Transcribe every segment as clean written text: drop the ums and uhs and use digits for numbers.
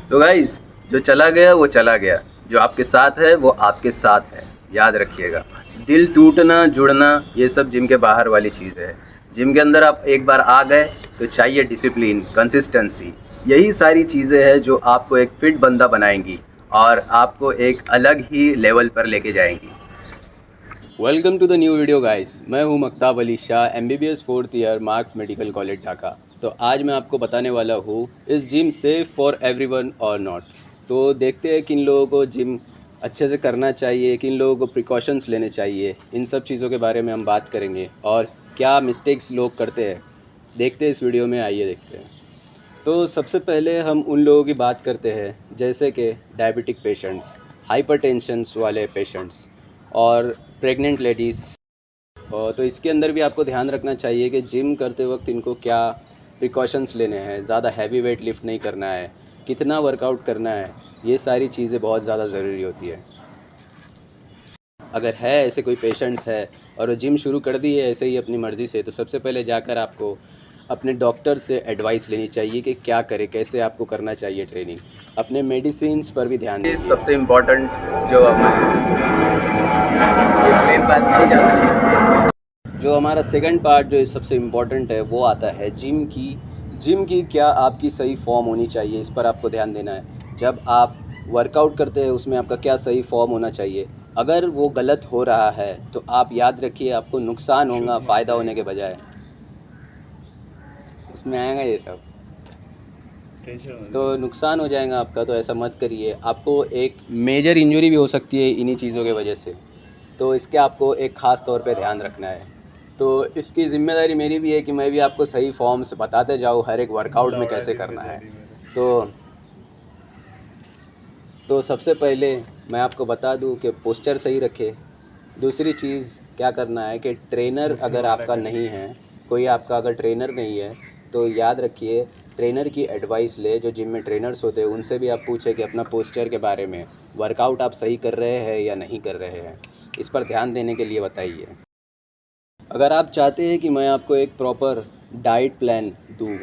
तो गाइस, जो चला गया वो चला गया, जो आपके साथ है वो आपके साथ है, याद रखिएगा। दिल टूटना जुड़ना ये सब जिम के बाहर वाली चीज़ है। जिम के अंदर आप एक बार आ गए तो चाहिए डिसिप्लिन, कंसिस्टेंसी। यही सारी चीज़ें हैं जो आपको एक फिट बंदा बनाएंगी और आपको एक अलग ही लेवल पर लेके जाएंगी। Welcome to the new video guys. मैं हूं Maktab Ali Shah, MBBS 4th year, Marks medical college Dhaka. तो आज मैं आपको बताने वाला हूं, is gym safe for everyone और नॉट। तो देखते हैं किन लोगों को जिम अच्छे से करना चाहिए, किन लोगों को प्रिकॉशंस लेने चाहिए। इन सब चीज़ों के बारे में हम बात करेंगे और क्या मिस्टेक्स लोग करते हैं, देखते हैं इस वीडियो में। आइए देखते हैं। तो सबसे पहले हम उन लोगों की बात करते हैं जैसे कि डायबिटिक पेशेंट्स, हाइपरटेंशन्स वाले पेशेंट्स और प्रेग्नेंट लेडीज़। और तो इसके अंदर भी आपको ध्यान रखना चाहिए कि जिम करते वक्त इनको क्या प्रिकॉशंस लेने हैं। ज़्यादा हैवी वेट लिफ्ट नहीं करना है, कितना वर्कआउट करना है, ये सारी चीज़ें बहुत ज़्यादा ज़रूरी होती है। अगर है ऐसे कोई पेशेंट्स है और वो जिम शुरू कर दी है ऐसे ही अपनी मर्ज़ी से, तो सबसे पहले जाकर आपको अपने डॉक्टर से एडवाइस लेनी चाहिए कि क्या करें, कैसे आपको करना चाहिए ट्रेनिंग। अपने मेडिसिन्स पर भी ध्यान दें। सबसे इम्पोर्टेंट जो मेन बात नहीं जा सकती, जो हमारा सेकंड पार्ट जो सबसे इम्पोर्टेंट है वो आता है जिम की। जिम की क्या आपकी सही फॉर्म होनी चाहिए, इस पर आपको ध्यान देना है। जब आप वर्कआउट करते हैं उसमें आपका क्या सही फॉर्म होना चाहिए। अगर वो गलत हो रहा है तो आप याद रखिए आपको नुकसान होगा फ़ायदा होने के बजाय। उसमें आएगा ये सब तो नुकसान हो जाएगा आपका, तो ऐसा मत करिए। आपको एक मेजर इंजरी भी हो सकती है इन्हीं चीज़ों की वजह से, तो इसके आपको एक ख़ास तौर पे ध्यान रखना है। तो इसकी ज़िम्मेदारी मेरी भी है कि मैं भी आपको सही फॉर्म से बताते जाऊँ हर एक वर्कआउट में कैसे करना है। तो सबसे पहले मैं आपको बता दूं कि पोस्चर सही रखें। दूसरी चीज़ क्या करना है कि ट्रेनर अगर आपका नहीं है, कोई आपका अगर ट्रेनर नहीं है, तो याद रखिए ट्रेनर की एडवाइस ले। जो जिम में ट्रेनर्स होते हैं उनसे भी आप पूछें कि अपना पोस्चर के बारे में, वर्कआउट आप सही कर रहे हैं या नहीं कर रहे हैं, इस पर ध्यान देने के लिए बताइए। अगर आप चाहते हैं कि मैं आपको एक प्रॉपर डाइट प्लान दूँ,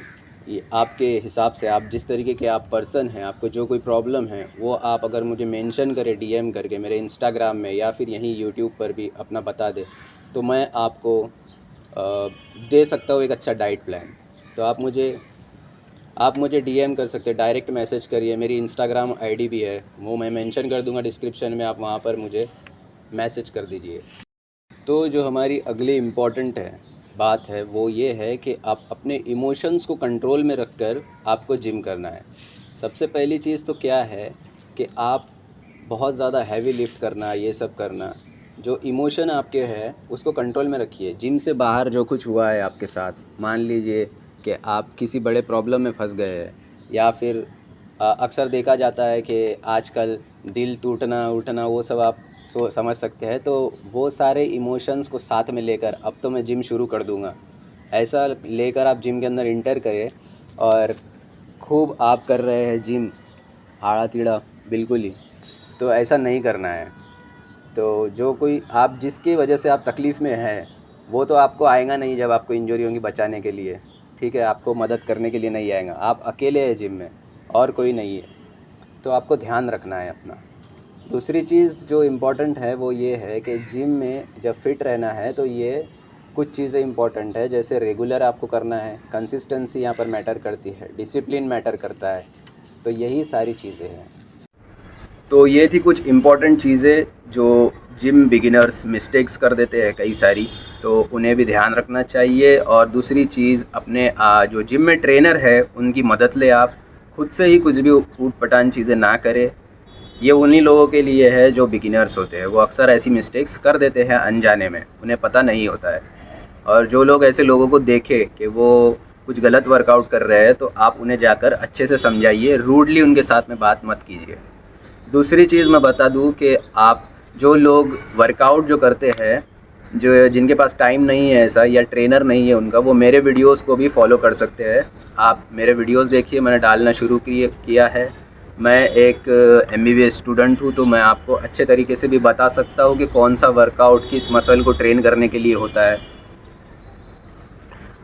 ये आपके हिसाब से, आप जिस तरीके के आप पर्सन हैं, आपको जो कोई प्रॉब्लम है वो आप अगर मुझे मेंशन करें DM करके मेरे इंस्टाग्राम में या फिर यहीं यूट्यूब पर भी अपना बता दे, तो मैं आपको दे सकता हूँ एक अच्छा डाइट प्लान। तो आप मुझे DM कर सकते हैं, डायरेक्ट मैसेज करिए। मेरी इंस्टाग्राम ID भी है, वो मैं मेंशन कर दूँगा डिस्क्रिप्शन में, आप वहाँ पर मुझे मैसेज कर दीजिए। तो जो हमारी अगली इम्पॉर्टेंट बात है वो ये है कि आप अपने इमोशंस को कंट्रोल में रखकर आपको जिम करना है। सबसे पहली चीज़ तो क्या है कि आप बहुत ज़्यादा हैवी लिफ्ट करना, ये सब करना, जो इमोशन आपके है उसको कंट्रोल में रखिए। जिम से बाहर जो कुछ हुआ है आपके साथ, मान लीजिए कि आप किसी बड़े प्रॉब्लम में फंस गए हैं, या फिर अक्सर देखा जाता है कि आजकल दिल टूटना उठना वो सब आप समझ सकते हैं। तो वो सारे इमोशंस को साथ में लेकर अब तो मैं जिम शुरू कर दूंगा, ऐसा लेकर आप जिम के अंदर इंटर करें और खूब आप कर रहे हैं जिम आड़ा टीड़ा, बिल्कुल ही तो ऐसा नहीं करना है। तो जो कोई आप जिसकी वजह से आप तकलीफ़ में हैं वो तो आपको आएगा नहीं जब आपको इंजरी होगी बचाने के लिए, ठीक है, आपको मदद करने के लिए नहीं आएगा। आप अकेले हैं जिम में और कोई नहीं है, तो आपको ध्यान रखना है अपना। दूसरी चीज़ जो इम्पोर्टेंट है वो ये है कि जिम में जब फिट रहना है तो ये कुछ चीज़ें इम्पोर्टेंट है, जैसे रेगुलर आपको करना है, कंसिस्टेंसी यहाँ पर मैटर करती है, डिसिप्लिन मैटर करता है। तो यही सारी चीज़ें हैं। तो ये थी कुछ इम्पॉर्टेंट चीज़ें जो जिम बिगिनर्स मिस्टेक्स कर देते हैं कई सारी, तो उन्हें भी ध्यान रखना चाहिए। और दूसरी चीज़, अपने जो जिम में ट्रेनर है उनकी मदद ले। आप खुद से ही कुछ भी ऊट पटांग चीज़ें ना करें। ये उन्हीं लोगों के लिए है जो बिगिनर्स होते हैं, वो अक्सर ऐसी मिस्टेक्स कर देते हैं अनजाने में, उन्हें पता नहीं होता है। और जो लोग ऐसे लोगों को देखे कि वो कुछ गलत वर्कआउट कर रहे हैं, तो आप उन्हें जाकर अच्छे से समझाइए, रूडली उनके साथ में बात मत कीजिए। दूसरी चीज़ मैं बता दूं कि आप जो लोग वर्कआउट जो करते हैं, जो जिनके पास टाइम नहीं है ऐसा, या ट्रेनर नहीं है उनका, वो मेरे वीडियोस को भी फॉलो कर सकते हैं। आप मेरे वीडियोस देखिए, मैंने डालना शुरू किया है। मैं एक MBBS स्टूडेंट हूँ, तो मैं आपको अच्छे तरीके से भी बता सकता हूँ कि कौन सा वर्कआउट किस मसल को ट्रेन करने के लिए होता है।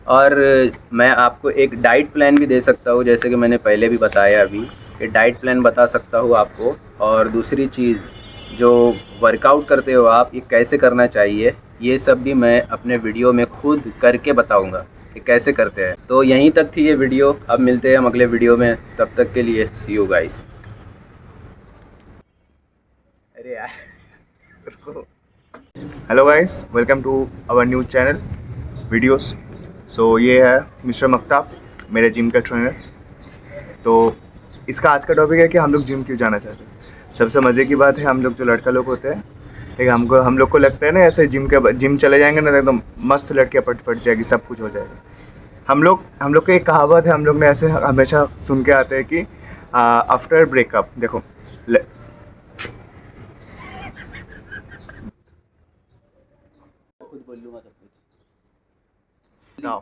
और मैं आपको एक डाइट प्लान भी दे सकता हूँ, जैसे कि मैंने पहले भी बताया अभी, कि डाइट प्लान बता सकता हूँ आपको, और दूसरी चीज़ जो वर्कआउट करते हो आप, ये कैसे करना चाहिए, ये सब भी मैं अपने वीडियो में खुद करके बताऊँगा कि कैसे करते हैं। तो यहीं तक थी ये वीडियो, अब मिलते हैं हम अगले वीडियो में, तब तक के लिए सी यू गाइस। अरे यार रुको। Hello guys, welcome to our new channel videos. So ये है मिस्टर मक्ताब, मेरे जिम का ट्रेनर। तो इसका आज का टॉपिक है कि हम लोग जिम क्यों जाना चाहते हैं। सबसे मज़े की बात है, हम लोग जो लड़का लोग होते हैं, ठीक है, हम लोग को लगता है ना ऐसे जिम चले जाएंगे ना, एकदम मस्त लड़कियाँ पट जाएगी, सब कुछ हो जाएगा। हम लोग की एक कहावत है, हम लोग ने ऐसे हमेशा सुन के आते हैं कि आफ्टर ब्रेकअप, देखो खुद बोल लूँगा सब कुछ। नाउ